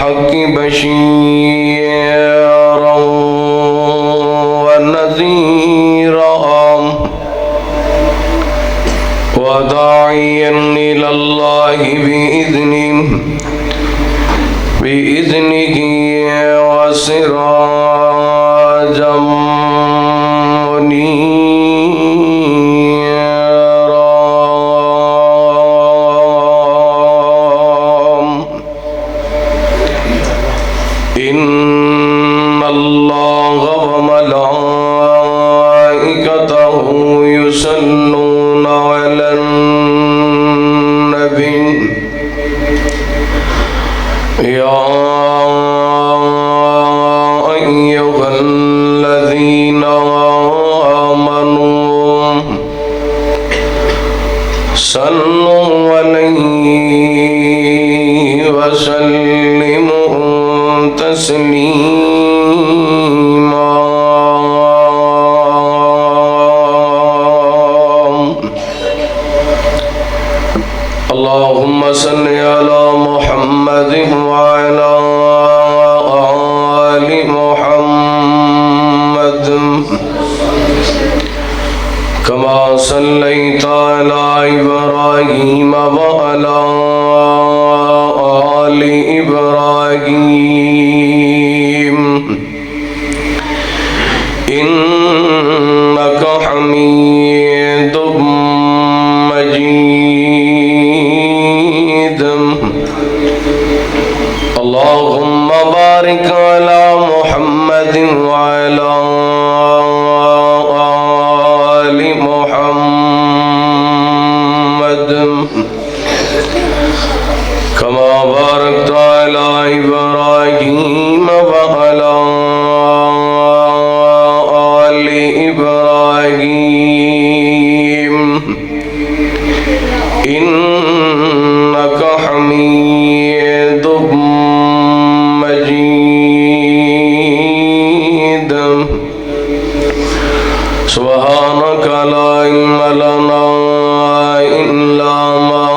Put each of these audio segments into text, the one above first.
بالحق بشيرا ونذيرا وداعيا إلى الله بإذنه وسراجا منيرا. إن الله وملائكته يصلون على النبي يا أيها الذين آمنوا صلوا عليه وسلموا تسليما. اللهم صل على محمد وعلى آل محمد كما صليت على إبراهيم وعلى آل إبراهيم إنك حميد مجيد. اللهم بارك على محمد وعلى آل محمد كما باركت على إبراهيم وعلى آل إبراهيم إنك حميد مجيد. سبحانك لا علم لنا إلا ما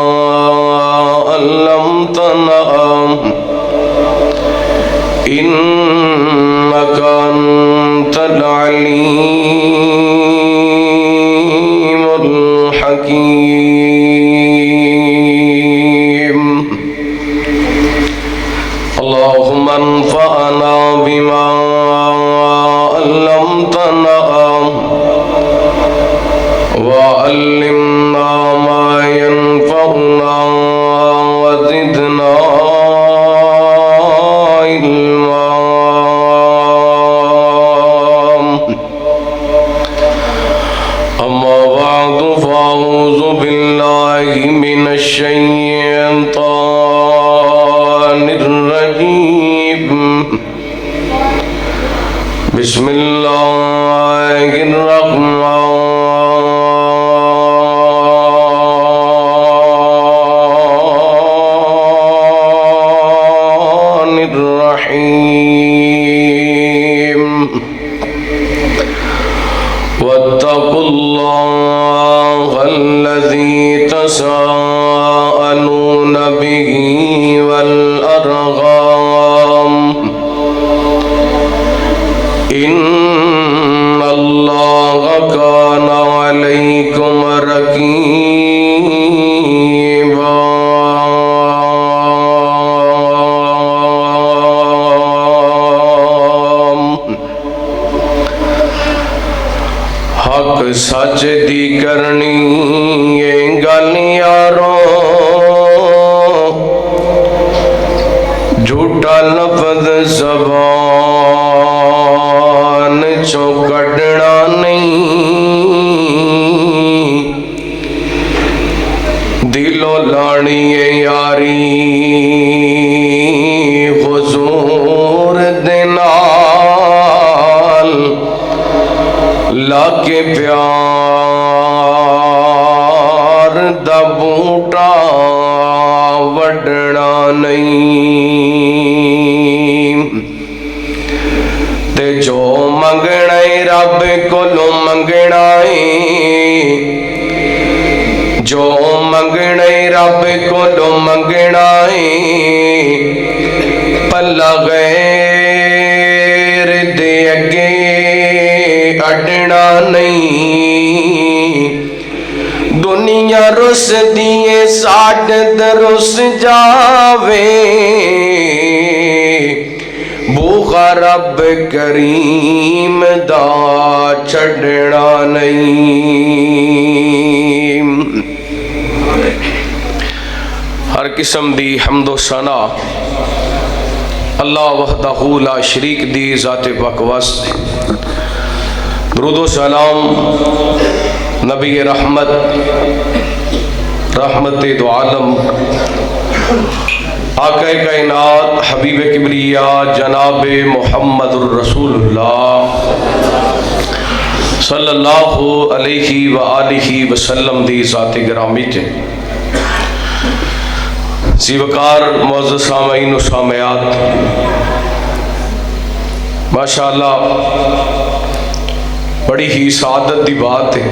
علمتنا إنك أنت العليم الحكيم. اللهم انفعنا بما علمتنا وعلمنا ما ينفعنا وزدنا علما. أما بعد فأعوذ بالله من الشيطان الرجيم. بسم الله الرحمن الرحيم. واتقوا الله الذي تساءلون به والأرحام إن الله كان عليكم رقيبا. حق سچ دی کرنی یہ گل یارو جھوٹا لفظ زبان چوں کڈنا نہیں دلوں لانی یاری حضور دے نال لا کے پیار دا بوٹا وڈنا نہیں تے جو منگنا رب کولوں منگنا جو منگنا رب کولوں منگنا پلا غیر دے اگے اڈنا نہیں، دنیا رس دیے ساڈ رس جاوے، بوغا رب کریم دا چھڑنا نہیں۔ ہر قسم دی حمد و ثنا اللہ وحدہ لا شریک دی ذات پاک واسطے، درود و سلام نبی رحمت دو عالم آقا کائنات حبیب کبریا جناب محمد الرسول اللہ صلی اللہ علیہ وآلہ وسلم دی ذات گرامی تے زیوکار معزز سامعین و سامعات، ماشاءاللہ بڑی ہی سعادت دی بات ہے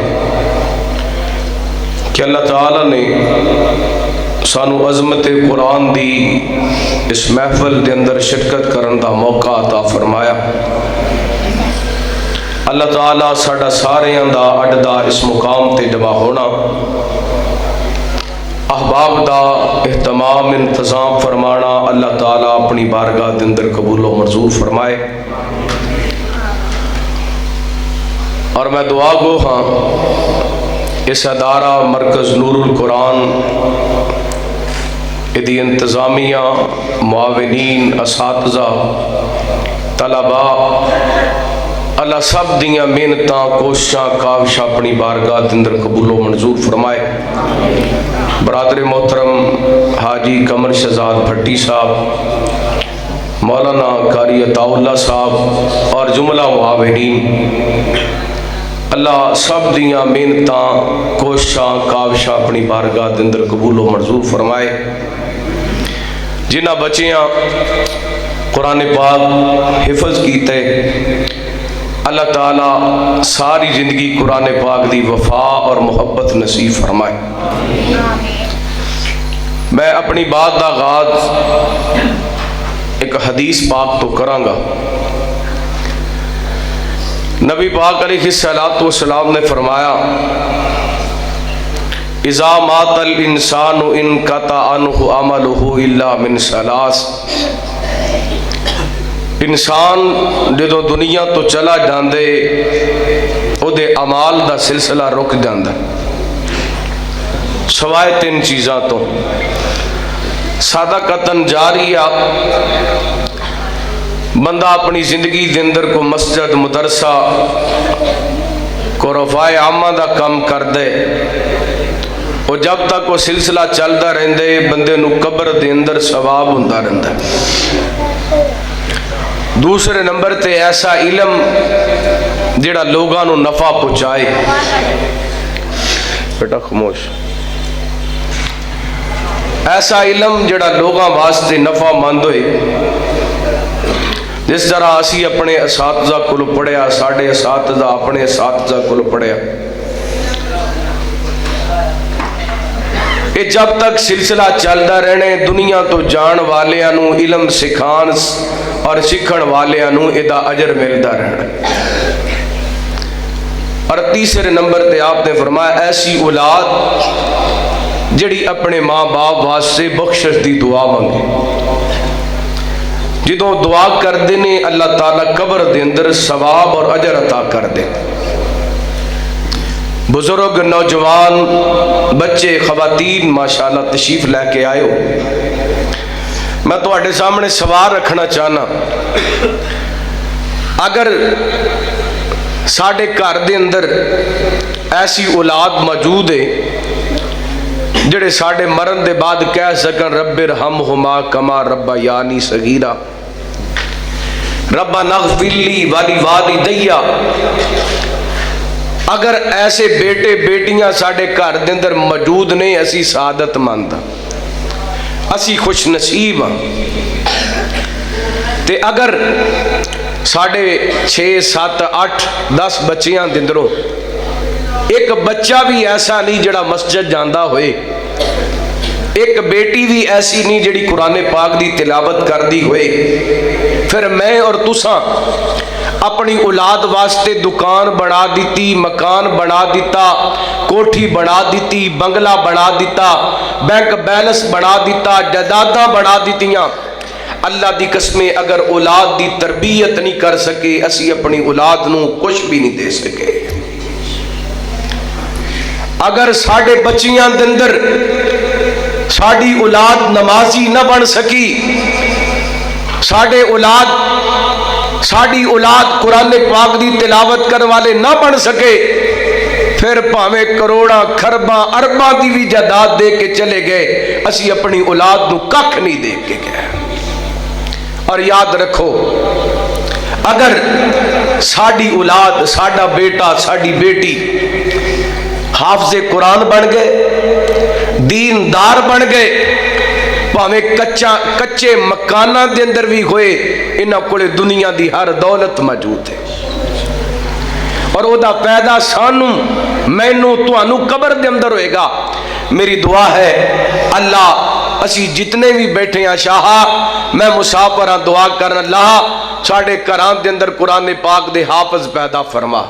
کہ اللہ تعالیٰ نے سانو عظمت قرآن دی اس محفل دے اندر شرکت کرن دا موقع عطا فرمایا۔ اللہ تعالیٰ ساڈا ساریاں دا اڈدا اس مقام تے جمع ہونا، احباب دا اہتمام انتظام فرمانا اللہ تعالیٰ اپنی بارگاہ دے اندر قبول و منظور فرمائے۔ اور میں دعا گو ہاں اس ادارہ مرکز نور القرآن ادی انتظامیہ، معاونین، اساتذہ، طلباء، اللہ سب دیاں محنتاں کوششاں کاوشاں اپنی بارگاہ دے اندر قبول و منظور فرمائے۔ برادر محترم حاجی قمر شہزاد بھٹی صاحب، مولانا قاری عطا اللہ صاحب اور جملہ معاونین، اللہ سب دیاں محنتاں کوششاں کاوشاں اپنی بارگاہ دے اندر قبول و منظور فرمائے۔ جنہ بچیاں قرآن پاک حفظ کیتے، اللہ تعالیٰ ساری زندگی قرآن پاک دی وفا اور محبت نصیب فرمائے۔ میں اپنی بات دا آغاز ایک حدیث پاک تو کراں گا۔ نبی پاک علیہ السلام نے فرمایا، اذا مات الانسان انقطع عنہ عملہ الا من ثلاث، انسان جدو دنیا تو چلا جاندے او دے اعمال دا سلسلہ رک جاندہ سوائے 3 چیزاں تو، صدقۃ جاریہ، بندہ اپنی زندگی دے اندر کو مسجد مدرسہ کو رفع عامہ دا کم کر دے، اور جب تک وہ سلسلہ چلتا رہندے بندے نو قبر دے اندر ثواب ہوندا رہندا۔ دوسرے نمبر تے ایسا علم جڑا لوگاں نو نفع پہنچائے، بیٹا خاموش، ایسا علم جڑا لوگاں واسطے نفع مند ہوئے، جس طرح اسی اپنے اساتذہ کو پڑھیا، ساڑھے اساتذہ اپنے اساتذہ کو پڑھیا، یہ جب تک سلسلہ چلتا رہنے دنیا تو جان والیاں نو علم سکھان اور سکھن والیاں نو ادا اجر ملتا رہنا۔ اور تیسرے نمبر تے آپ نے فرمایا ایسی اولاد جڑی اپنے ماں باپ واسطے بخشش دی دعا مانگے، جدوں دعا کر دینے اللہ تعالیٰ قبر دے اندر ثواب اور اجر عطا کر دے۔ بزرگ، نوجوان، بچے، خواتین ماشاءاللہ تشریف لے کے آئے ہو، میں تو اٹھے سامنے سوال رکھنا چاہنا، اگر ساڑھے گھر دے اندر ایسی اولاد موجود ہے جڑے ساڑھے مرن دے بعد کہہ سکن رب ارحمہما کما ربیانی صغیرا، رب اغفر لی ولوالدیا، اگر ایسے بیٹے بیٹیاں ساڑھے گھر دے اندر موجود نہیں، اسی سعادت مند ہاں، اسی خوش نصیب ہاں۔ تے اگر ساڑھے 6 7 8 10 بچیاں دے اندروں ایک بچہ بھی ایسا نہیں جڑا مسجد جاندہ ہوئے، ایک بیٹی بھی ایسی نہیں جڑی قرآن پاک دی تلاوت کر دی ہوئے. پھر میں اور تساں اپنی اولاد واسطے دکان بنا دیتی, مکان بنا دیتا, کوٹھی بنا دیتی, بنگلہ بنا دیتا, بینک بیلنس بنا دیتا, جائیداداں بنا دیتیاں. اللہ دی قسمیں اگر اولاد دی تربیت نہیں کر سکے, اسی اپنی اولاد نو کچھ بھی نہیں دے سکے. اگر ساڈے بچیاں دے اندر ساڈی اولاد نمازی نہ بن سکی, ساڈی اولاد قرآن پاک دی تلاوت کرنے والے نہ بن سکے, پھر پاویں کروڑاں کھرباں ارباں دی بھی جائیداد دے کے چلے گئے, اسی اپنی اولاد نو ککھ نہیں دے کے گئے. اور یاد رکھو, اگر ساڈی اولاد, ساڈا بیٹا, ساڈی بیٹی حافظ قرآن بن گئے, دیندار بن گئے, پاویں کچے مکاناں دے اندر بھی ہوئے, انہاں کولے دنیا دی ہر دولت موجود ہے. اور او دا پیدا سانو مینوں تانوں قبر دے اندر ہوئے گا. میری دعا ہے اللہ اسی جتنے بھی بیٹھے ہیں شاہا, میں مسافر ہاں, دعا کرنا اللہ ساڑھے گھراں دے اندر قرآن پاک دے حافظ پیدا فرما.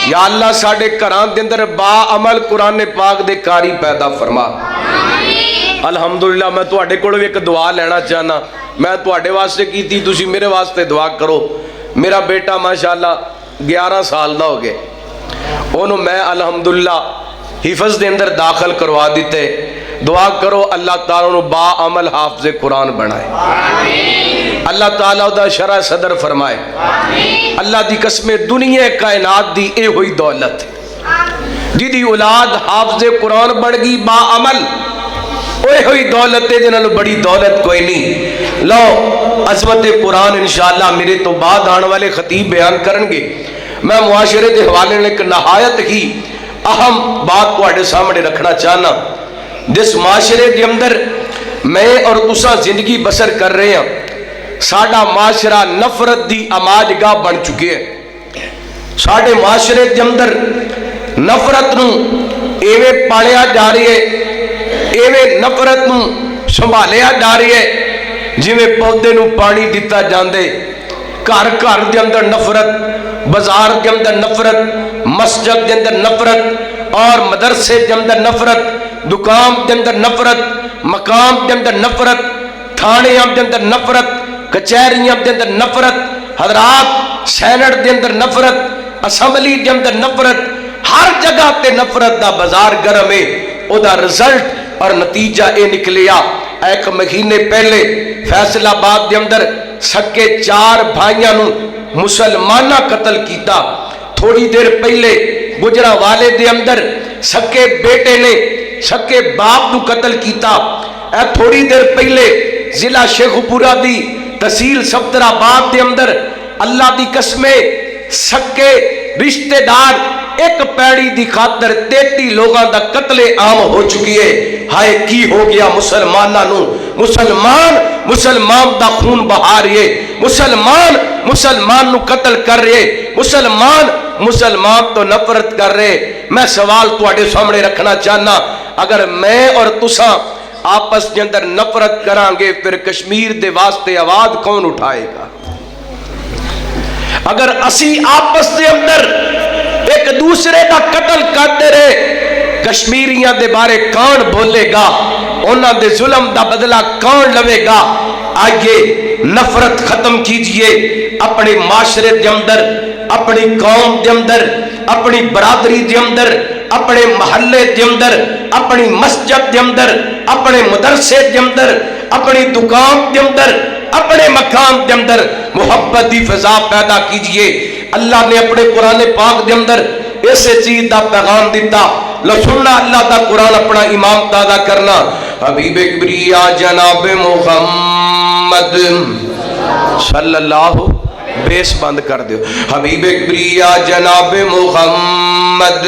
یا اللہ ساڑھے گھراں دے اندر با عمل قرآن پاک دے کاری پیدا فرما. الحمدللہ میں تواڈے کولوں ایک دعا لینا چاہنا, میں تواڈے واسطے کی تھی, تسی میرے واسطے دعا کرو. میرا بیٹا ماشاءاللہ 11 سال دا ہو گئے, انہوں میں الحمدللہ حفظ دے اندر داخل کروا دیتے. دعا کرو اللہ تعالیٰ انہوں با عمل حافظ قرآن بنائے, اللہ تعالیٰ دا شرع صدر فرمائے. اللہ دی قسم دنیا کائنات دی اے ہوئی دولت جی دی اولاد حافظ قرآن بڑھ گئی با عمل, اے ہوئی دولت ہے جنہوں بڑی دولت کوئی نہیں. لو عظمت قرآن انشاءاللہ میرے تو بعد آنے والے خطیب بیان کرنگے. میں معاشرے دے حوالے نے ایک نہایت ہی اہم بات کو آڑے سامنے رکھنا چاہنا. جس معاشرے دے اندر میں اور تساں زندگی بسر کر رہے ہیں, ساڑھا معاشرہ نفرت دی اماج گاہ بن چکے ہیں. ساڑھے معاشرے دے اندر نفرت نو ایوے پالیا جا رہی ہے, ایوے نفرت نو سنبھالیا جا رہی ہے جویں پودے نو پانی دیتا جاندے. گھر گھر دے اندر نفرت, بازار دے اندر نفرت, مسجد دے اندر نفرت, اور مدرسے دے اندر نفرت, دکان دے اندر نفرت, مقام دے اندر نفرت, تھانیاں دے اندر نفرت, کچہریاں دے اندر نفرت, حضرات سینٹ دے اندر نفرت, اسمبلی دے اندر نفرت, ہر جگہ تے نفرت دا بازار گرم ہے. او دا رزلٹ اور نتیجہ اے نکلیا, ایک مہینے پہلے فیصل آباد دے اندر سکے 4 بھائیاں نو مسلمانہ قتل کیتا. تھوڑی دیر پہلے گجرا والے دے اندر سکے بیٹے نے سکے باپ نو قتل کیتا. اے تھوڑی دیر پہلے ضلع شیخ پورہ دی تحصیل صفدر آباد دے اندر اللہ دی قسمیں سکے رشتہ دار ایک پیڑی دی خاطر 33 لوگاں دا قتل عام ہو چکی ہے. ہائے کی ہو گیا مسلمانہ نو, مسلمان دا خون بہا رہے, مسلمان نو قتل کر رہے, مسلمان تو نفرت کر رہے. میں سوال تواڈے سامنے رکھنا چاہنا, اگر میں اور تساں آپس کے اندر نفرت کرانگے پھر کشمیر دے واسطے آواز کون اٹھائے گا؟ اگر اسی آپس دے اندر ایک دوسرے کا قتل کرتے رہے, کشمیریاں دے بارے کون بولے گا؟ انہاں دے ظلم دا بدلہ کون لوے گا؟ آئیے نفرت ختم کیجئے اپنے معاشرے دے اندر, اپنی قوم دے اندر, اپنی برادری دے اندر, اپنے محلے دے اندر, اپنی مسجد دے اندر, اپنے مدرسے دے اندر, اپنی دکان دے اندر, اپنے مقام دے اندر محبت دی فضا پیدا کیجئے. اللہ نے اپنے قرآن پاک دے اندر ایسے چیز دا پیغام دیتا. لو سننا اللہ دا قرآن اپنا امام تازہ کرنا. حبیب کبریا جناب محمد صلی اللہ, بیس بند کر دیو. حبیب کبریا جناب محمد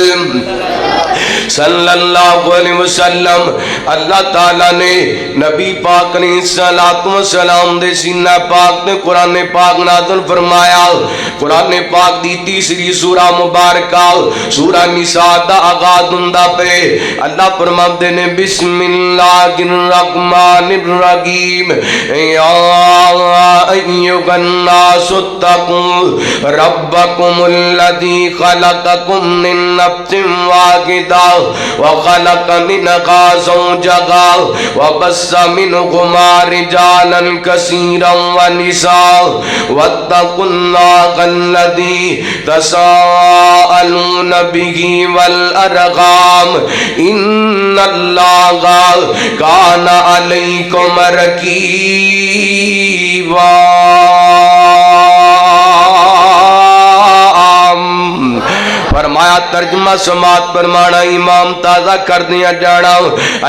صلی اللہ علیہ وسلم اللہ تعالیٰ نے نبی پاک نے صلاۃ و سلام دے سینہ پاک نے قرآن پاک نازل فرمایا. قرآن پاک دی تیسری سورہ مبارکہ سورہ نساء دا آغاز ہوندا پے. اللہ فرماندے نے بسم اللہ الرحمن الرحیم یا ایھا الناس اتقوا ربکم الذی خلقکم من نفس واحدہ وخلق منها زوجها وبث منهما رجالا كثيرا ونساء واتقوا الله الذي تساءلون به والأرحام إن الله كان عليكم رقيبا. فرمایا ترجمہ سماعت فرمانا امام تازہ کر دیا جانا.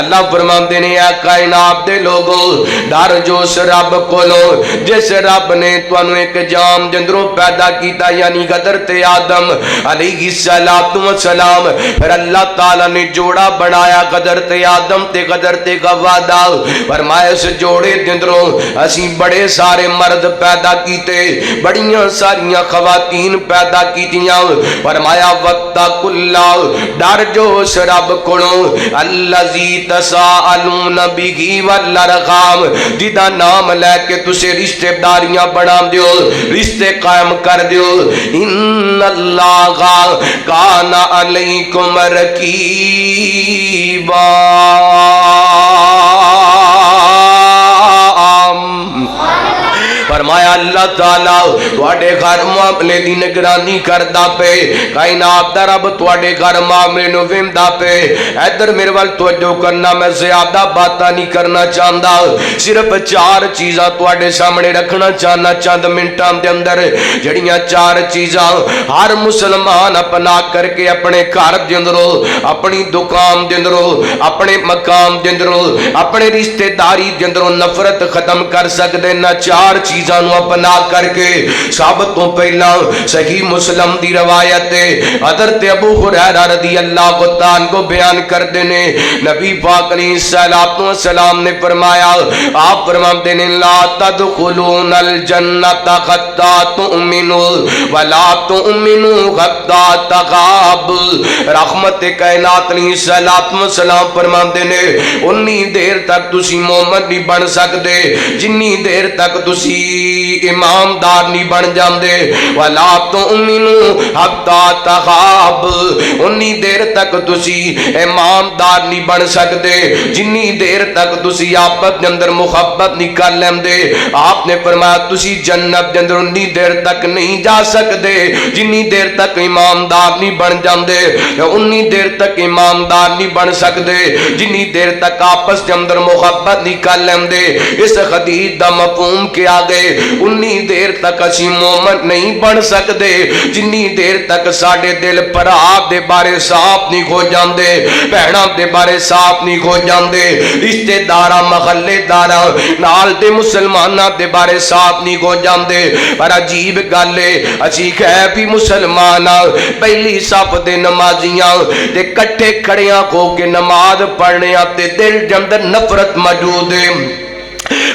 اللہ فرماندے نے اے کائنات دے لوگو ڈر جو اس رب کولو جس رب نے تانوں ایک جام جندروں پیدا کیتا یعنی حضرت آدم علیہ السلام. پھر اللہ تعالیٰ نے جوڑا بنایا حضرت آدم تے حضرت حوا دا. فرمایا اس جوڑے جندروں اسی بڑے سارے مرد پیدا کیتے بڑیاں ساریاں خواتین پیدا کیتیاں. فرمایا واتقوا اللہ ڈر جو اس رب کولو الذی تساءلون بہ والارحام جدا نام لے کے تسے رشتہ داریاں بنا دیو رشتے قائم کر دیو. ان اللہ کان علیکم رقیبا. فرمایا اللہ تعالیٰ تواڈے گھر معاملے دی نگرانی کردا پے. کائنات دا رب تواڈے گھر معاملے نو ویندا پے. ادھر میرے ول توجہ کرنا میں زیادہ باتاں نہیں کرنا چاہندا صرف چار چیزاں تواڈے سامنے رکھنا چاہنا چند منٹاں دے اندر جڑیاں چار چیزاں ہر مسلمان اپنا کر کے اپنے گھر دے اندروں اپنی دکان دے اندروں اپنے مقام دے اندروں اپنے رشتہ داری دے اندروں نفرت ختم کر سکدے. نہ چار چیزاں اپنا کر کے سب تو پہلا صحیح مسلم دی روایت حضرت ابو ہریرہ رضی اللہ تعالیٰ عنہ کو بیان کر دینے نبی پاک علیہ السلام نے فرمایا آپ فرماتے ہیں لا تدخلون الجنت حتی تؤمنوا ولا تؤمنوا حتی تغابوا. رحمت کائنات علیہ السلام فرماتے ہیں انی دیر تک تسی مومن نہیں بن سکتے جنی دیر تک تسی امامدار نہیں بن جاندے. ولا تؤمنوا حتی تغابوا انی دیر تک تسی امامدار نہیں بن سکتے جنی دیر تک تسی آپس دے اندر محبت نہیں کر لیندے. آپ نے فرمایا تسی جنت دے اندر انی دیر تک نہیں جا سکتے جنی دیر تک امامدار نہیں بن جاندے. انی دیر تک امامدار نہیں بن سکتے جنی دیر تک آپس دے اندر محبت نہیں کر لیندے. اس حدیث دا مفہوم کیا گئے انی دیر تک اسی مومن نہیں بن سکتے جنی دیر تک ساڑے دل پرا دے بارے صاف نہیں ہو جاندے بہناں دے بارے صاف نہیں ہو جاندے رشتے دارا محلے دارا نال دے مسلمانہ دے بارے صاف نہیں ہو جاندے. پر عجیب گالے اسی کہہ بھی مسلمانہ پہلی صف دے نمازیاں دے کٹھے کھڑیاں ہو کے نماز پڑھنے آتے دل جندر نفرت موجود ہے.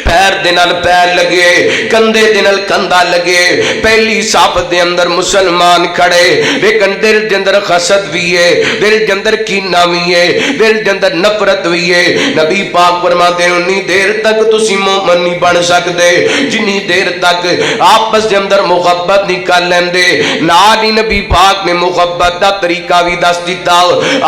پیر دنال پیر لگے کندے دنال کندہ لگے پہلی صاف دے اندر مسلمان کھڑے لیکن دل جندر خسد بھی ہے دل جندر کینہ بھی ہے دل جندر نفرت بھی ہے. نبی پاک فرماتے ہیں انی دیر تک تسی مومن نہیں بن سکتے جنی دیر تک آپس دے اندر محبت نہیں کر لیندے. نالی نبی پاک نے محبت دا طریقہ بھی دست دیتا.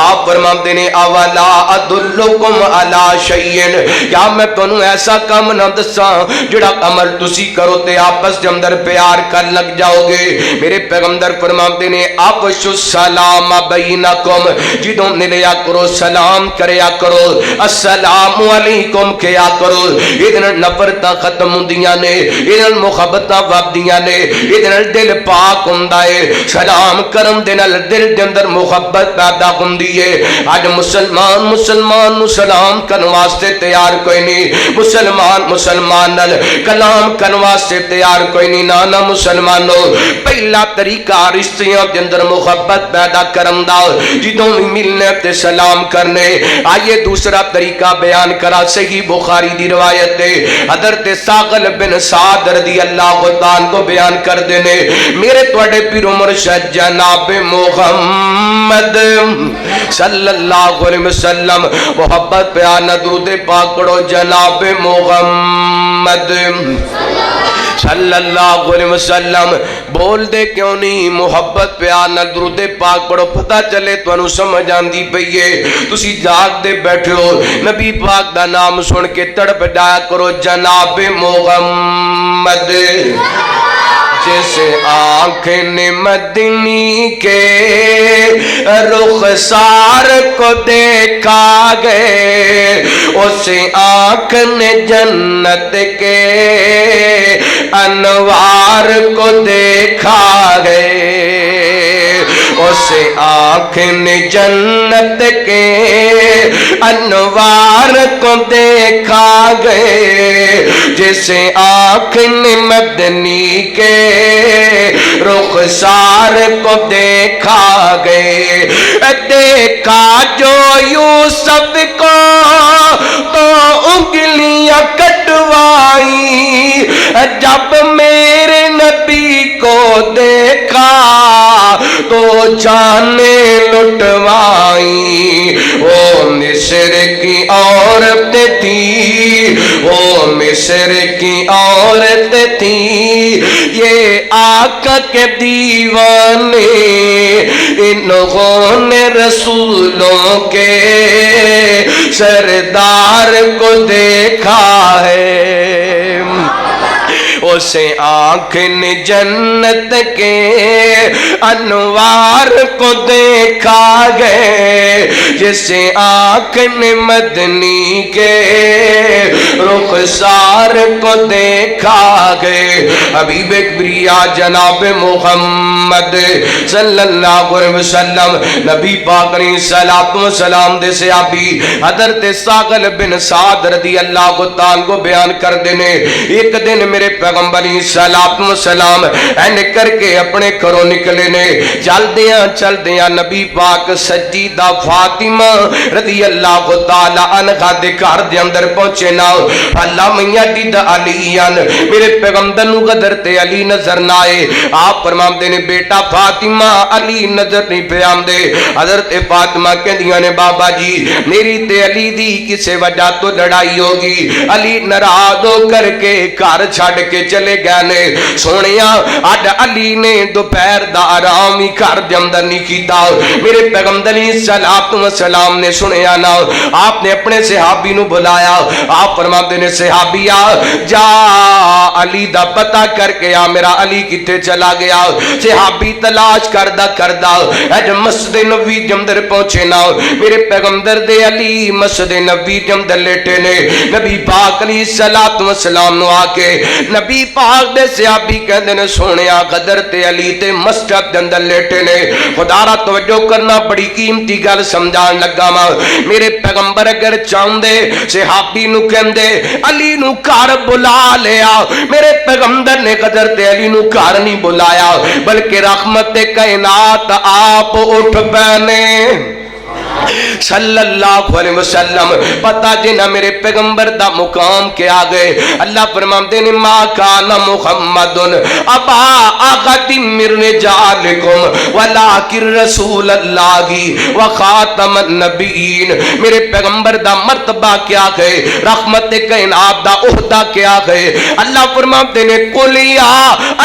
آپ فرماتے ہیں اولا ادلکم علی شیئن کیا میں تنوں ایسا کام نہ دساں جڑا عمل تسی کرو تے آپس دے اندر پیار کر لگ جاؤ گے. میرے پیغمبر فرماتے ہیں افشوا السلام بینکم جدوں ملیا کرو سلام کریا کرو السلام علیکم کیا کرو. ادن نفرتاں ختم ہوندیاں نے ادن محبتاں وابدیاں نے ادن دل پاک ہوندا ہے سلام کرن دے نال دل دے اندر محبت پیدا ہوندی ہے. اج مسلمان نو سلام کرن واسطے تیار کوئی نہیں مسلمان مسلمان نال کلام کرن واسطے تیار کوئی نہیں. نانا مسلمانوں پہلا طریقہ رشتیاں دے اندر محبت پیدا کرن دا جدوں بھی ملنے تے سلام کرنے. آئیے دوسرا طریقہ بیان کرا. صحیح بخاری دی روایت ہے حضرت ساغل بن سعد رضی اللہ عنہ کو بیان کر دینے میرے توڑے پیر مرشد جناب محمد صلی اللہ علیہ وسلم محبت پہ آنا درود پاک پڑھو جناب محمد صلی اللہ علیہ وسلم. بول دے کیوں نہیں محبت پہ آنا درود پاک پڑھو پتہ چلے تو انہوں سمجھ آندی پئیے. تسی جاگ دے بیٹھے ہو نبی پاک دا نام سن کے تڑپ ڈایا کرو جناب محمد. جیسے آنکھ نے مدنی کے رخسار کو دیکھا گئے اسے آنکھ نے جنت کے انوار کو دیکھا گئے اسے آنکھ نے جنت کے انوار کو دیکھا گئے جیسے آنکھ نے مدنی کے رخسار کو دیکھا گئے. دیکھا جو یوسف کو تو انگلیاں کٹوائی جب میرے نبی کو دیکھا تو جانیں لٹوائی. وہ مصر کی عورت تھی وہ مصر کی عورت تھی یہ آقا کے دیوانے انہوں نے رسولوں کے سردار کو دیکھا ہے. اسے آنکھ نے جنت کے انوار کو دیکھا گئے جسے آنکھ نے مدنی کے رخسار کو دیکھا گئے. حبیب کبریا جناب محمد صلی اللہ علیہ وسلم نبی پاک علیہ السلام دے صحابی حضرت ساغل بن سعد رضی اللہ عنہ کو بیان کر دینے ایک دن میرے پیغمبر سلام این کر کے اپنے گھروں نکلے نے. چل دیاں نبی پاک سجیدہ فاطمہ رضی اللہ تعالی عنہا دے گھر دے اندر پہنچے نا. اللہ میاں دی دا علیان میرے پیغمبر نو قدر تے علی نظر نہ آئے. آپ فرماندے نے بیٹا فاطمہ علی نظر نہیں پہ آمدے. حضرت فاطمہ کہندیاں نے بابا جی میری تے علی دی کسے وجہ تو لڑائی ہوگی. علی ناراض ہو کر کے گھر چھڑ کے چلے گئے نے. سونیا اج علی نے دوپہر دا آرام ہی گھر دے اندر نہیں کیتا. میرے پیغمبر علیہ السلام نے سنیا نا. آپ نے اپنے صحابی نو بلایا. آپ فرماتے نے صحابیا جا علی دا پتہ کر کے آ میرا علی کتے چلا گیا. صحابی تلاش کردہ اج مسجد نبوی دے اندر پہنچے نا. میرے پیغمبر دے علی مسجد نبوی دے اندر لیٹے نے. نبی پاک علیہ السلام نو آ کے نبی پاک دے صحابی کہندے نے سونیا قدر تے علی تے مسجد دے اندر لیٹے نے. خدا را توجہ کرنا بڑی قیمتی گل سمجھان لگا وا. میرے پیغمبر اگر چاہندے صحابی نو کہندے علی نو گھر بلا لیا. میرے پیغمبر نے قدر تے علی نو گھر نہیں بلایا بلکہ رحمت کائنات آپ اٹھ پہنے صلی اللہ علیہ وسلم. پتہ جنہ میرے پیغمبر دا مقام کے آگئے. اللہ فرماتے نے ما کان محمد ابا احد من رجالکم ولکن رسول اللہ وخاتم النبیین. میرے پیغمبر دا مرتبہ کیا گئے رحمت کائنات دا عہدہ کیا گئے. اللہ فرماتے نے قل یا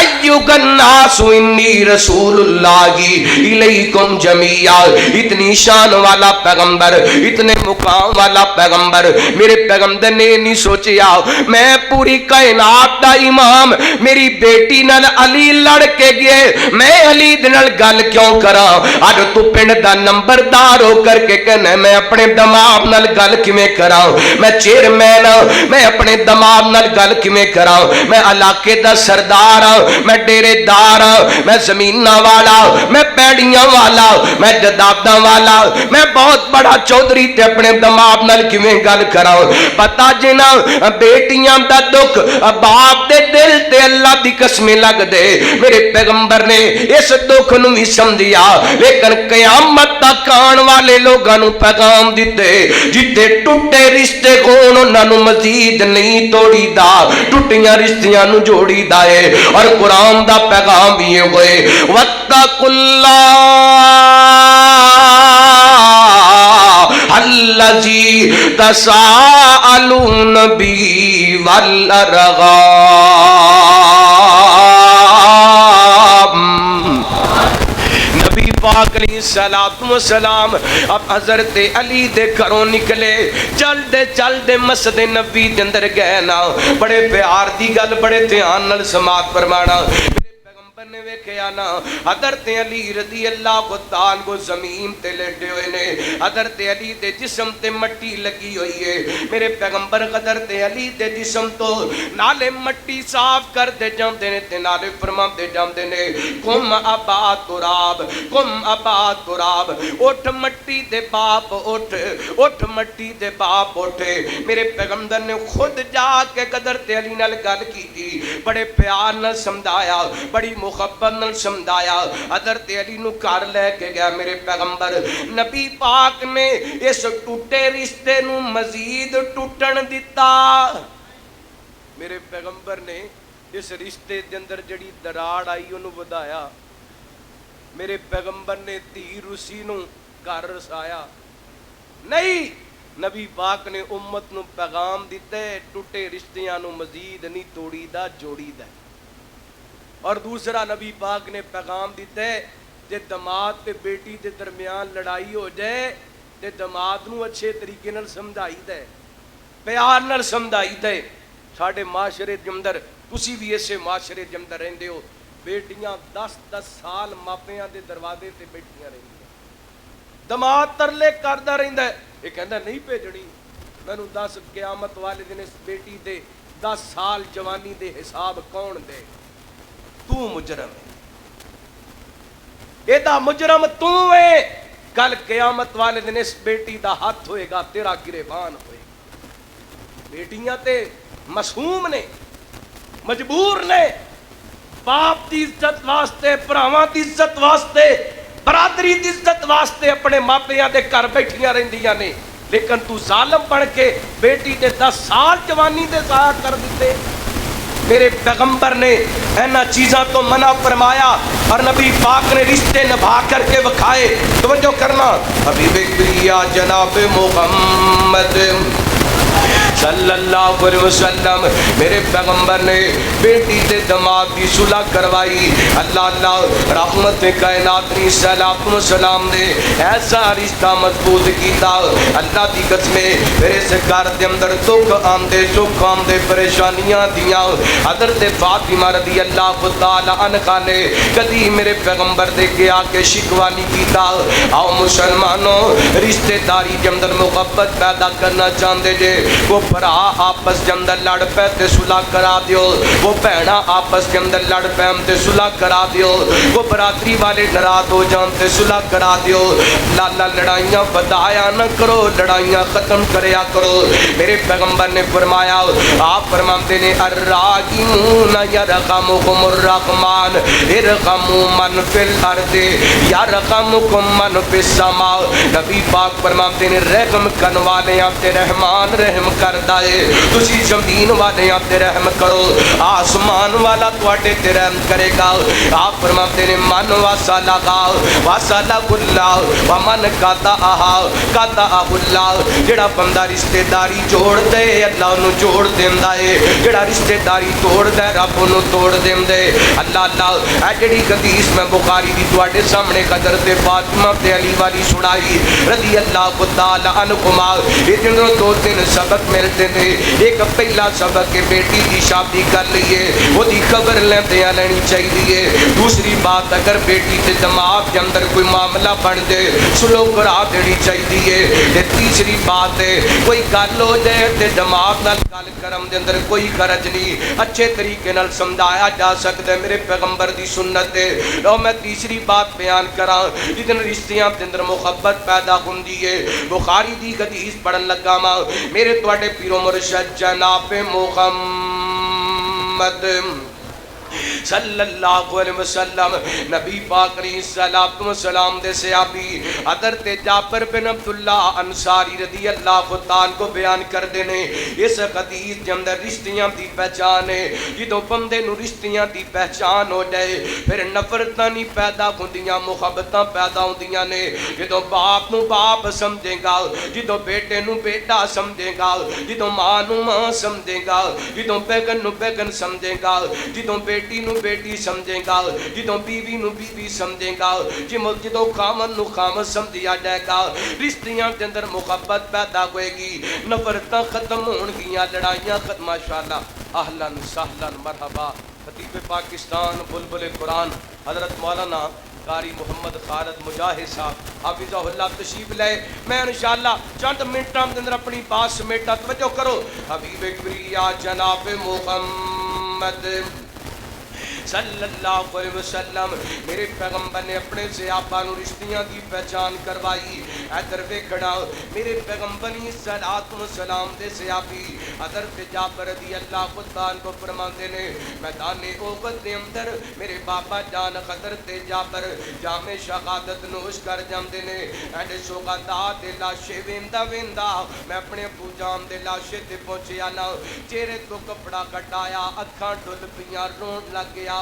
ایھا الناس انی رسول اللہ الیکم جمیعا. اتنی شان والا پیغمبر اتنے مقام والا پیغمبر. میرے پیغمبر نے نہیں سوچیا میں پوری کائنات دا امام میری بیٹی نال علی لڑ کے گئے میں علی نال گل کیوں کراں. اج تو پنڈ دا نمبردار ہو کر کے کہنا میں اپنے دماغ نال گل کیویں کراں. میں چیئرمین ہاں میں اپنے دماغ نال گل کیویں کراں. میں علاقے دا سردار ہاں میں ڈیرے دار ہاں میں زمیناں والا میں پیڑیاں والا میں جداداں والا میں بہت بڑا چودھری تے اپنے دماغ نال کیویں گل کراں پتا جنا بیٹیاں دا دکھ باپ دے دل تے اللہ دی قسم لگ دے میرے پیغمبر نے اس دکھ نو بھی سمجھیا لیکن قیامت تک آن والے لوگاں نو پیغام دتے جتے ٹوٹے رشتے کون انہاں نو مزید نہیں توڑی دا ٹوٹیاں رشتیاں نو جوڑی دا ہے اور قرآن دا پیغام یہ ہوئے وَاتَّقُوا اللَّهَ الَّذِي تَسَاءَلُونَ بِهِ وَالْأَرْحَامَ نبی پاک علیہ السلام اب حضرت علی دے گھروں نکلے چل دے مسجد نبی دے اندر گئے نا بڑے پیار دی گل بڑے دھیان نال سماعت فرمانا نے ویکھیا نا حضرت علی رضی اللہ تعالی کو زمین تے لیٹے ہوئے نے حضرت علی دے جسم تے مٹی لگی ہوئی ہے میرے پیغمبر حضرت علی دے جسم تو نالے مٹی صاف کر دے جاندے نے تے نالے فرماندے جاندے نے قم ابا تراب قم ابا تراب اٹھ مٹی دے باپ اٹھ مٹی دے باپ اٹھے میرے پیغمبر نے خود جا کے حضرت علی نال گل کیتی بڑے پیار نال سمجھایا بڑی محبت نال سمجھایا حضرت علی نو گھر لے کے گیا میرے پیغمبر نبی پاک نے اس ٹوٹے رشتے نو مزید ٹوٹن دیتا میرے پیغمبر نے اس رشتے دے اندر جڑی دراڑ آئی انہوں ودایا میرے پیغمبر نے تیر اسی نو گھر رسایا نہیں نبی پاک نے امت نو پیغام دیتے ٹوٹے رشتیاں نو مزید نہیں توڑی دا جوڑی دا اور دوسرا نبی پاک نے پیغام دیتے جے دماد تے بیٹی دے درمیان لڑائی ہو جائے تے دماد نو اچھے طریقے نال سمجھائی دے پیار نال سمجھائی دے ساڑھے معاشرے جمدر تسی بھی ایسے معاشرے جمدر رہندے ہو بیٹیاں 10 سال ماپیاں دے دروازے تے بیٹیاں رہندے دماد ترلے کردہ رہندہ ہے یہ کہندہ نہیں بھیجنی میں نو 10 قیامت والے دن اس بیٹی دے 10 سال جوانی دے حساب کون دے تو مجرم ہے ایدہ مجرم تو ہے کل قیامت والے دن اس بیٹی دا ہاتھ ہوئے گا تیرا گریبان ہوئے گا بیٹیاں تے مسہوم نے مجبور نے باپ دی عزت واسطے پراواں دی عزت واسطے برادری دی عزت واسطے اپنے ماپیاں دے کر بیٹھیاں رہندیاں نے لیکن تو ظالم بن کے بیٹی دے 10 سال جوانی دے ضائع کر دیتے میرے پیغمبر نے اینا چیزاں تو منع فرمایا اور نبی پاک نے رشتے نبھا کر کے وکھائے توجہ کرنا حبیب کبریا جناب محمد صلی اللہ علیہ وسلم میرے پیغمبر نے بیٹی تے دماد کی صلح کروائی اللہ رحمت کائنات نے صلاۃ و سلام نے ایسا رشتہ مضبوط کیتا اللہ دی قسمیں میرے سے گھر دے اندر دکھ آندے سکھ آندے پریشانیاں دیاں حضرت فاطمہ رضی اللہ تعالی عنہا نے کدی میرے پیغمبر دے کے آ کے شکوہ نہیں کیتا آؤ مسلمانوں رشتے داری کے اندر محبت پیدا کرنا چاہتے جے وہ بھرا آپس کے اندر لڑ پے تے صلح کرا دیو وہ بہنا آپس کے اندر لڑ پے تے صلح کرا دیو وہ برادری والے ناراض ہو جان تے صلح کرا دیو لالا لڑائیاں بدایا نہ کرو لڑائیاں ختم کریا کرو میرے پیغمبر نے فرمایا آپ فرماتے نے الراحمون یرحمہم الرحمن ارحموا من فی الارض یرحمکم من فی السماء نبی پاک فرماتے نے رحم کرنے والے آپ تے رحمان رحم کردا ہے تسی زمین والے آپ تے رحم کرو آسمان والا تواڈے تے رحم کرے گا آپ فرماتے نے من واسالہ واسالہ اللہ ومن قطع اللہ جڑا بندہ رشتہ داری جوڑ دے اللہ انہوں جوڑ دیندا ہے جڑا رشتہ داری توڑ دے رب انہوں توڑ دیندے اللہ اے جڑی حدیث میں بخاری دی تواڈے سامنے حضرت فاطمہ تے علی والی سنائی رضی اللہ تعالی عنہما یہ جنوں 2-3 سبق ملتے تھے ایک پہلا سبق کہ بیٹی کی شادی کر لیے وہ دی خبر خبر لیندیاں لینی چاہیے. دوسری بات اگر بیٹی تے دماغ کے اندر کوئی معاملہ بن جائے سلو کرا دینی چاہیے. تے تیسری بات ہے کوئی گل ہو جائے تے دماغ نال گل کرم دے اندر کوئی غرض نہیں, اچھے طریقے نال سمجھایا جا سکتا ہے. میرے پیغمبر دی سنت ہے. لو میں تیسری بات بیان کراں جدن رشتیاں دے اندر محبت پیدا ہوندی ہے. بخاری دی حدیث پڑھن لگا ماں میرے تواڈے پیرو مرشد جناب محمد صلی اللہ علیہ وسلم نبی پاک علیہ السلام دے صحابی حضرت جابر بن عبداللہ انصاری رضی اللہ عنہ کو بیان کر دینے. اس حدیث کے اندر رشتیاں دی پہچان ہے. جدوں بندے نو رشتیاں دی پہچان ہو جائے پھر نفرتاں نہیں پیدا ہوندیاں, محبتاں پیدا ہوندیاں نے. جدوں باپ نو باپ سمجھے گا, جدوں بیٹے نو بیٹا سمجھے گا, جدوں ماں نو ماں سمجھے گا, جدوں بیگن نو بیگن سمجھے گا, جدوں بیٹی نو بیٹی سمجھے گا, جدوں بیوی نو بیوی سمجھے گا, جدوں خامن نو خامن سمجھیا جائے گا, رشتیاں دے اندر محبت پیدا ہوئے گی, نفرتاں ختم ہون گیاں, لڑائیاں ختم. ماشاءاللہ اہلاً سہلاً مرحبا. خطیب پاکستان بلبل قرآن حضرت مولانا قاری محمد خالد مجاہد صاحب حافظہ اللہ تشریف لے. میں انشاءاللہ چند منٹاں دے اندر اپنی بات سمیٹا. توجہ کرو. حبیب کبریا جناب محمد صلی اللہ علیہ وسلم میرے پیغمبر نے اپنے صحابہ نو رشتیاں دی پہچان کروائی. ادھر ویکھنا میرے پیغمبر نے صلوات و سلام دے صحابی حضرت جابر رضی اللہ عنہ کو فرماندے نے میدان احد دے اندر میرے بابا جان حضرت جابر جام شہادت نوش کر جاندے نے. اینڈ شہداء دے لاشے ویندا ویندا میں اپنے ابو جان دے لاشے تے پہنچیا نا, چہرے تو کپڑا کٹایا, اکھاں ڈل پیاں, رون لگ گیا.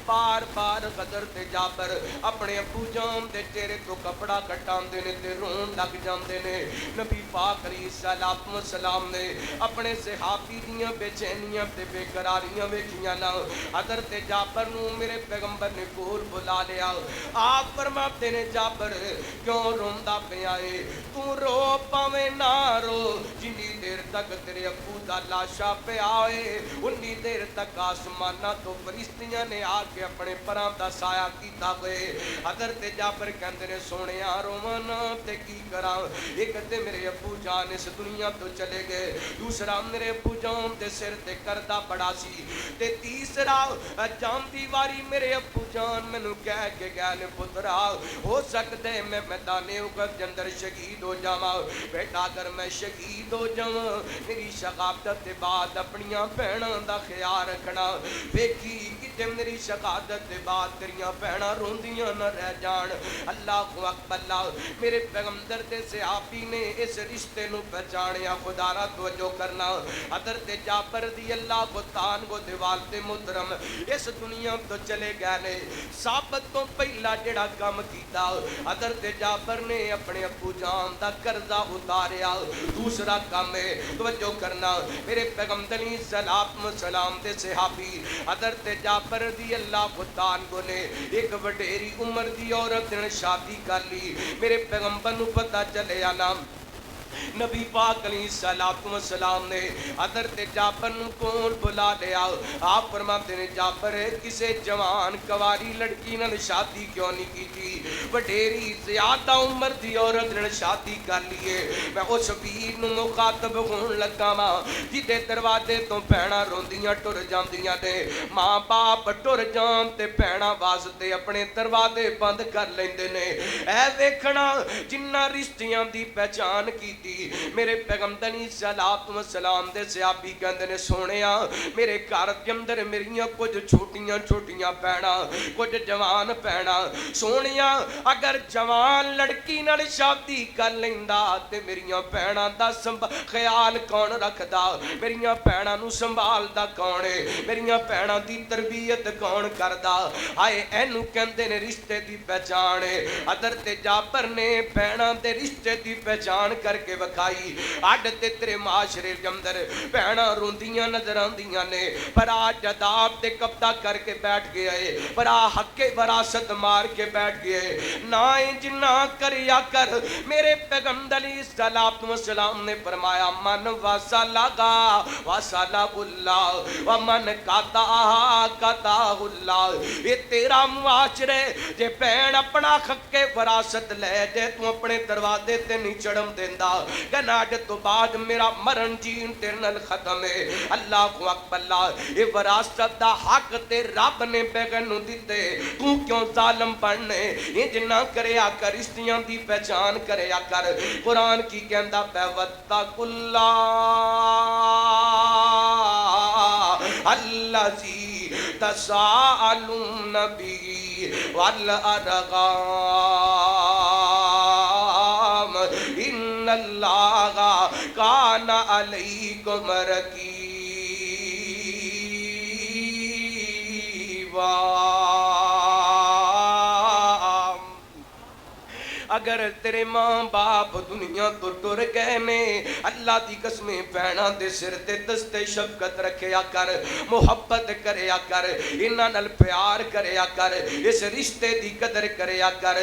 بار بار حضرت جابر اپنے ابو جان دے چہرے تو کپڑا کٹاندے نے تے رون لگ جاندے نے. نبی پاک علیہ الصلوۃ والسلام نے اپنے صحابی دیاں بے چینیاں تے بے قراریاں ویکھیاں نا. حضرت جابر نو میرے پیغمبر نے کول بلا لیا. آپ فرماتے نے جابر کیوں روندا پیا اے, تو رو پاویں نہ رو, جنی دیر تک تیرے ابو دا لاشا پیا اے انی دیر تک آسماناں تو فرشتیاں نے آ کے اپنے پراں دا سایہ کیتا ہوئے. حضرت جابر کہندے نے سونیا رومن تے کی کراں, ایک تے میرے ابو جان اس دنیا تو چلے گئے, دوسرا میرے ابو جان دے سر تے کردہ بڑا سی, تے تیسرا جان دی واری میرے ابو جان مینوں کہہ کے گئے نے پترا ہو سکتا ہے میں میدان احد دے اندر شہید ہو جاواں. بیٹا اگر میں شہید ہو جاواں میری شہادت دے بعد اپنیاں بہناں دا خیال رکھنا. ویکھی کہ میری شہادت دے بعد تیریاں بہناں روندیاں نہ رہ جان. اللہ اکبر. میرے پیغمبر دے صحابی نے اس رشتے نو پہچانیا. خدا را توجہ کرنا. حضرت جابر رضی اللہ عنہ کو دیوال تے محترم اس دنیا تو چلے گئے نے. ثابت تو پہلا جڑا کام کیتا حضرت جابر نے اپنے ابو جان دا قرضہ اتاریا. دوسرا کام ہے توجہ کرنا میرے پیغمبر صلی اللہ علیہ وسلم دے صحابی حضرت جابر رضی اللہ عنہ نے ایک وڈیری عمر دی عورت نے شادی کر لی. میرے پیغمبر نو پتہ چلیا نا نبی پاک علیہ الصلوۃ والسلام نے حضرت جابر نو کون بلا لیا. آپ فرماتے ہیں جابر کسے جوان کواری لڑکی نال شادی کیوں نہیں کیتی, وڈیری زیادہ عمر دی عورت نال شادی کر لیے. میں اس ویر نو مخاطب ہون لگا وا جدے دروازے تو بہناں روندیاں ٹر جاندیاں نے, ماں باپ ٹر جان تے بہناں واسطے اپنے دروازے بند کر لیندے نے. اے ویکھنا جنہ رشتیاں دی پہچان کی میرے پیغمبر صلی اللہ علیہ وسلم دے صحابی کہندے نے سونیا میرے گھر دے اندر میریاں کچھ چھوٹیاں چھوٹیاں بہناں کچھ جوان بہناں, سونیا اگر جوان لڑکی نال شادی کر لیندا تے میریاں بہناں دا خیال کون رکھدا, میریاں بہناں نو سنبھالدا کون ہے, میریاں بہناں دی تربیت کون کردا. ہائے اینو کہندے نے رشتے دی پہچان ہے. حضرت جابر نے بہناں دے رشتے دی پہچان کر کے کے بکھائی اڈ تے تیرے معاشرے کے اندر بہنا روندیاں نظر آندیاں نے برا جداب تے قبضہ کر کے بیٹھ گئے برا حق وراثت مار کے بیٹھ گئے نہ انج نہ کریا کر میرے پیغمبر علیہ السلام نے فرمایا من وصلگا وصلہ اللہ ومن قطعہ قطعہ اللہ یہ تیرا معاشرے جے بہن اپنا حق وراثت لے جے تو اپنے دروازے تے نہیں چڑھم دیندا کہنا اج تو بعد میرا مرن جین تیرے نال ختم ہے اللہ اکبر اللہ یہ وراثت دا حق تے رب نے بیگن نو دتے تو کیوں ظالم بننے انج نہ کریا کر رشتیاں دی پہچان کریا کر قرآن کی کہندا پہ واتقوا اللہ الذی تساءلون به والارحام ان اللہ کان علیکم رقیبا اگر تیرے ماں باپ دنیا تو ٹر گئے نے اللہ دی قسمیں بہناں دے سر تے دستے شفقت رکھیا کر محبت کریا کر انہاں نال پیار کریا کر اس رشتے دی قدر کریا کر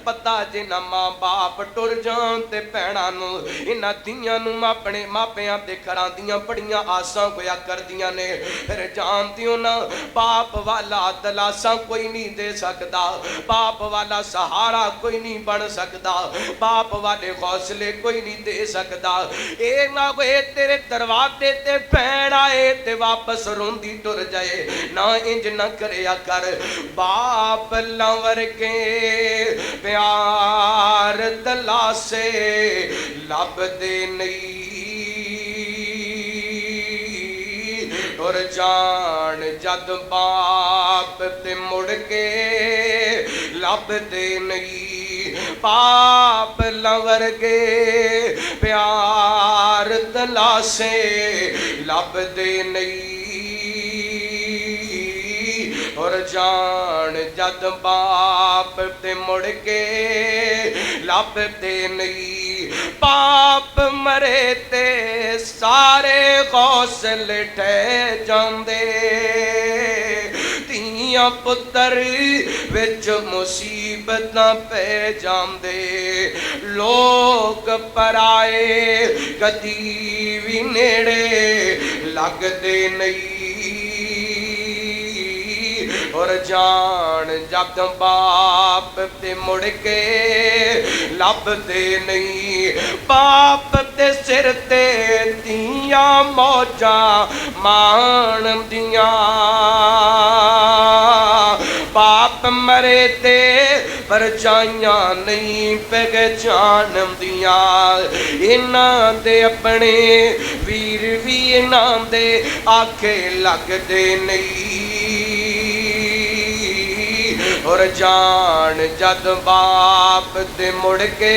پتہ جے نہ ماں باپ ٹر جان تے بہناں نو انہاں دھیاں نو اپنے ماپیاں تے گھراں دیاں بڑیاں آساں ہویا کردیاں نے پھر جانتی ہو نا باپ والا دلاساں کوئی نہیں دے سکدا باپ والا سہارا کوئی نہیں بن سکدا باپ والے حوصلے کوئی نہیں دے سکدا اے نہ ہوئے تیرے دروازے تے بہن آئے تے واپس روندی ٹر جائے نہ انج نہ کریا کر باپ لور کے پیار دلاسے لب دے نہیں ٹر جان جد باپ تے مڑ کے لب دے نہیں باپ لور کے پیار دلاسے لب دے نہیں اور جان جد باپ تے مڑ کے لب دے نہیں باپ مرے تے سارے حوصلے ٹھہ جاندے دھیاں پتر وچ مصیبتاں پہ جاندے لوگ پرائے کدی وی نیڑے لگ دے نہیں اور جان جد باپ تے مڑ کے لب دے نہیں باپ تے سر تے دیاں موجاں مان دیاں باپ مرے تے پرچائیاں نہیں پہچان دیاں انہاں دے اپنے ویر وی انہاں دے آکھے لگ دے نہیں اور جان جد باپ تے مڑ کے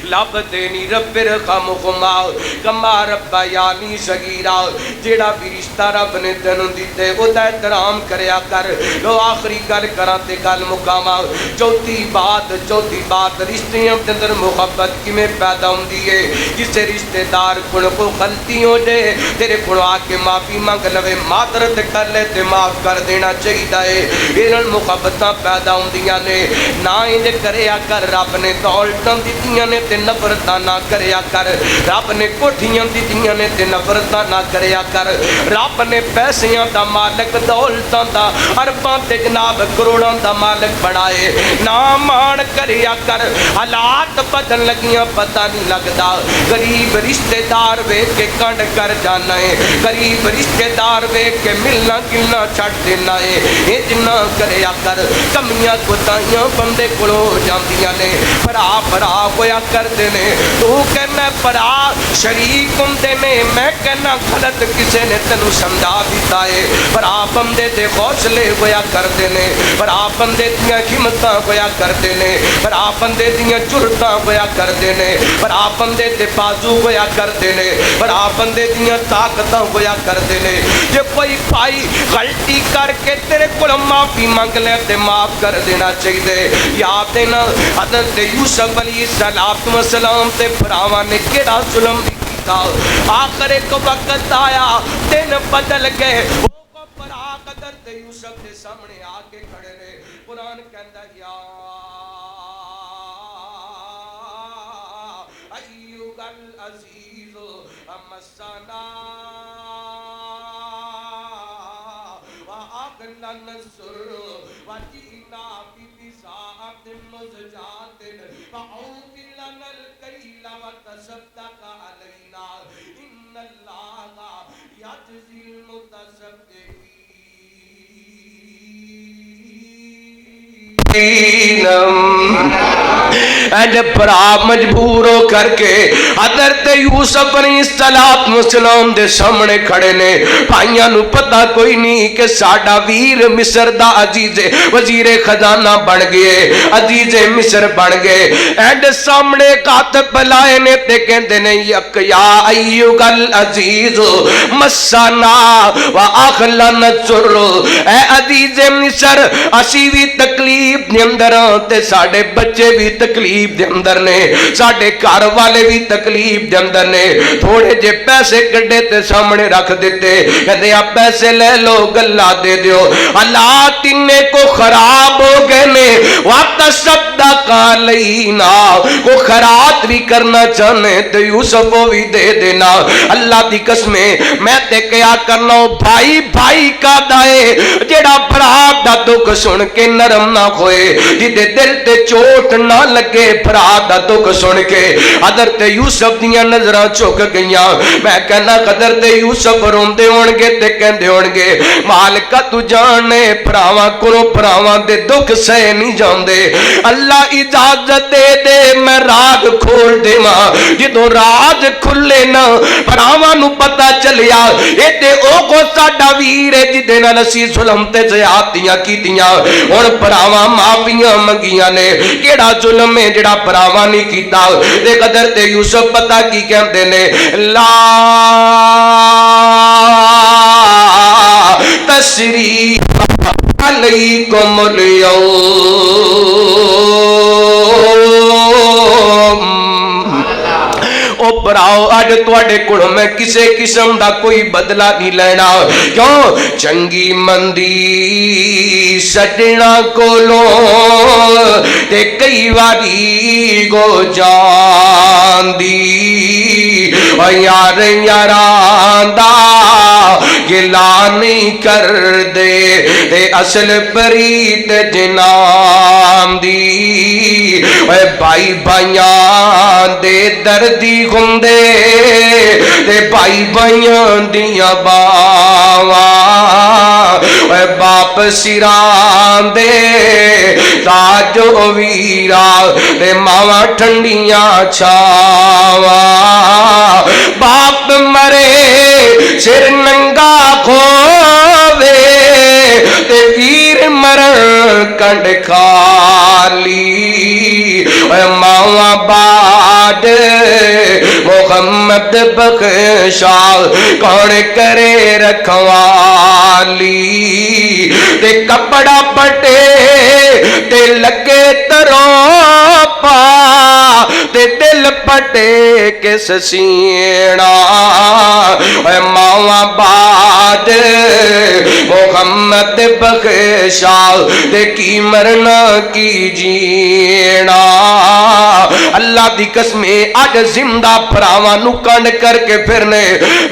لب دینی رب رحمہما کما ربا یعنی صغیرا جیڑا بھی رشتہ رب نے تینوں دیتے او دا احترام کریا کر لو آخری گل کراں تے گل مکاواں چوتھی بات رشتیاں دے اندر محبت کیویں پیدا ہوندی ہے کسے رشتہ دار کول کو غلطی ہو جائے تیرے کول آ کے معافی مانگ لوے معذرت کر لے تے معاف کر دینا چاہیدا ہے انہاں محبتاں پیدا ہوندیاں نے نہ انج کریا کر رب نے دولتاں دتیاں نے تے نفرتاں نہ کریا کر رب نے کوٹھیاں دتیاں نے تے نفرتاں نہ کریا کر رب نے پیسیاں دا مالک دولتاں دا ارباں تے جناب کروڑاں دا مالک بنائے نہ مان کریا کر حالات بدل لگیاں پتہ نہیں لگدا غریب رشتہ دار ویکھ کے کنڈ کر جانا ہے غریب رشتہ دار ویکھ کے ملنا گلنا چھڈ دینا ہے انج نہ کریا کر کمیاں کوتاہیاں بندے کول ہو جاندیاں نے بھرا ہویا کردے نے تو کہنا پرا شریک ہوندے نے میں کہنا غلط کسے نے تینوں سمجھا دیتا ہے بھرا بندے دے حوصلے ہویا کردے نے بھرا بندے دیاں ہمتاں ہویا کردے نے بھرا بندے دیاں جرتاں ہویا کردے نے بھرا بندے دے بازو ہویا کردے نے بھرا بندے دیاں طاقتاں ہویا کردے نے جے کوئی بھائی غلطی کر کے تیرے کول معافی مانگ لے تے معاف کر دینا چاہیے یاد دینا حضرت یوسف علیہ والسلام تے بھراواں نے کیڑا ظلم کیتا آخر ایک وقت آیا دن بدل گئے وہ کو بھرا قدر تے یوسف دے سامنے آ کے کھڑے نے قرآن کہندا یا ایھا العزیز مسنا وآخنا نصر وجئنا ببضاعة مزجاة فأوف لنا الكيل وتصدق علينا إن الله يجزي المتصدقين اینڈ پرا مجبور ہو کر کے حضرت یوسف علیہ السلام دے سامنے کھڑے نے بھائیاں نو پتہ کوئی نہیں کہ ساڈا ویر مصر دا عزیز وزیر خزانہ بن گئے عزیز مصر بن گئے اینڈ سامنے کاتب بلائے نے تے کہندے نے یک یا ایھا العزیز مسنا واخلنا نصر اے عزیز مصر اسی بھی تکلیف دے اندر تے ساڈے بچے بھی تکلیف دے اندر نے ساڈے گھر والے بھی تکلیف دے اندر نے تھوڑے جے پیسے کڈے تے سامنے رکھ دیتے کہندے آپ پیسے لے لو گلا دے دیو حالات اننے کو خراب ہو گئے نے وَتَصَدَّقَ عَلَيْنَا کو خیرات بھی کرنا چاہنے تو یوسف کو بھی دے دینا اللہ دی قسمیں میں تے کیا کرنا ہوں بھائی بھائی کا دائے جیڑا براب دا دکھ سن کے نرم نہ ہوئے جدے دل تے چوٹ نہ لگے براب دا دکھ سن کے حضرت یوسف دیاں نظرہ چوک گئیاں میں کہنا حضرت یوسف روندے ہونگے تے کہندے ہونگے مالکہ تو جانے پراواں کرو پراواں دے دکھ سے نہیں جاندے اللہ اجازت دے دے میں راز کھول دے ماں جدو راز کھلے نا پراواں نو پتہ چلیا اے تے او کو ساڈا ویر ہے جدے نا نسی ظلم تے زیادتیاں کیتیاں ہن پراواں معافیاں منگیاں نے کیڑا ظلم ہے جڑا پراواں نہیں کیتا تے قدر تے یوسف پتہ کی کہندے نے لا تسریف علیکم اليوم او براؤ آج توڑے کڑوں میں کسے قسم دا کوئی بدلہ نہیں لینا کیوں چنگی مندی سجنا کولو تے کئی واری گو جان دی یار یاران دا گلا نہیں کر دے تے اصل پریت جنام دی اے بھائی بھائیاں دے دردی گھندے تے بھائی بھائیاں دیاں باواں اے باپ سران دے تاجو ویرا تے ماواں ٹھنڈیاں چھاواں باپ مرے سر ننگا کھووے تے ویر مرن کنڈ کھالی اے ماواں باد محمد بخشا کون کرے رکھوالی تے کپڑا پٹے تے لگے تروپا تے دل پٹے کس سینا اے ماواں باد محمد بخشا تے کی مرنا کی جینا اللہ دی قسمیں آج زندہ پراواں نو کنڈ کر کے پھرنے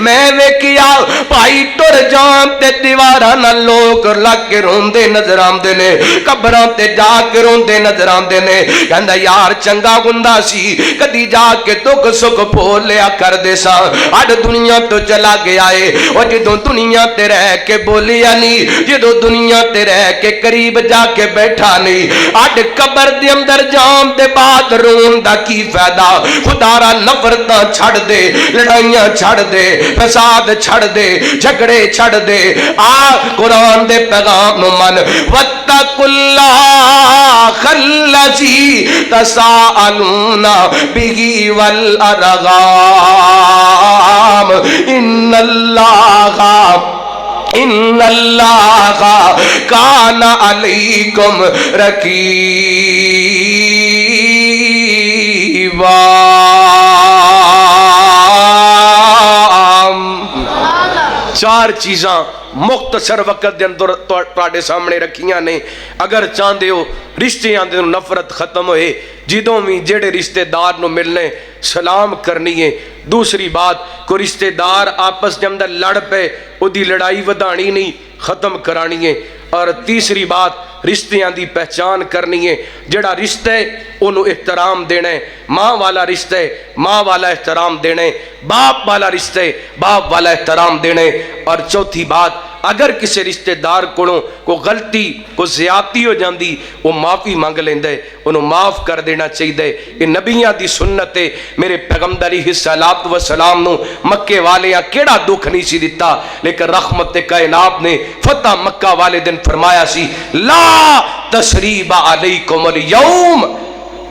میں ویکھیا بھائی ٹر جان تے دیواراں نال لوگ لگ کے روندے نظر آندے نے قبراں تے جا کے روندے نظر آندے نے کہندا یار چنگا ہوندا سی کدی جا کے دکھ سکھ بھول لیا کر دے سا اج دنیا تو چلا گیا ہے او جدوں دنیا تے رہ کے بولیا نہیں جدوں دنیا تے رہ کے قریب جا کے بیٹھا نہیں اج قبر دے اندر جان دے بعد رون دا کی فائدہ خدا را نفرتاں چھڑ دے لڑائیاں چھڑ دے فساد چھڑ دے جھگڑے چھڑ دے آ قرآن دے پیغام من واتقوا اللہ الذی تساءلون بہ والارحام ان اللہ کان علیکم رقیبا چار چیزاں مختصر وقت دے اندر تواڈے سامنے رکھیاں نے. اگر چاہندے ہو رشتے آندے نفرت ختم ہوئے، جدوں بھی جڑے رشتے دار نو ملنے سلام کرنی ہے. دوسری بات، کوئی رشتے دار آپس دے اندر لڑ پے او دی لڑائی ودانی نہیں، ختم کرانی ہے. اور تیسری بات، رشتیاں دی پہچان کرنی ہے. جڑا رشتہ ہے انہوں احترام دینا ہے. ماں والا رشتہ ہے، ماں والا احترام دینا ہے. باپ والا رشتہ ہے، باپ والا احترام دینا ہے. اور چوتھی بات، اگر کسی رشتہ دار کو غلطی کو زیادتی ہو جاندی، وہ معافی مانگ لیندے، انہوں معاف کر دینا چاہیے. یہ نبیاں دی سنت ہے. میرے پیغمبر علیہ الصلوۃ والسلام نو مکے والیاں کیڑا دکھ نہیں سی دیتا، لیکن رحمت کائنات نے فتح مکہ والے دن فرمایا سی، لا تثریب علیکم اليوم.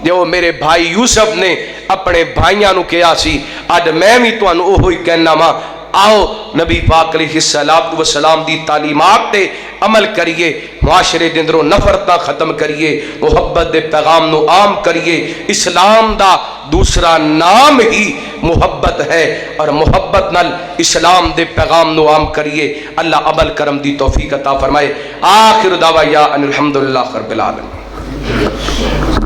جو میرے بھائی یوسف نے اپنے بھائیاں نو کہا سی، اج میں بھی تانوں اوہی کہنا وا، آؤ نبی پاک علیہ الصلوۃ والسلام دی تعلیمات تے عمل کریے، معاشرے دے اندروں نفرتاں ختم کریے، محبت دے پیغام نو عام کریے. اسلام دا دوسرا نام ہی محبت ہے، اور محبت نال اسلام دے پیغام نو عام کریے. اللہ عمل کرم دی توفیق عطا فرمائے. آخر دعوایا ان الحمدللہ رب العالمین.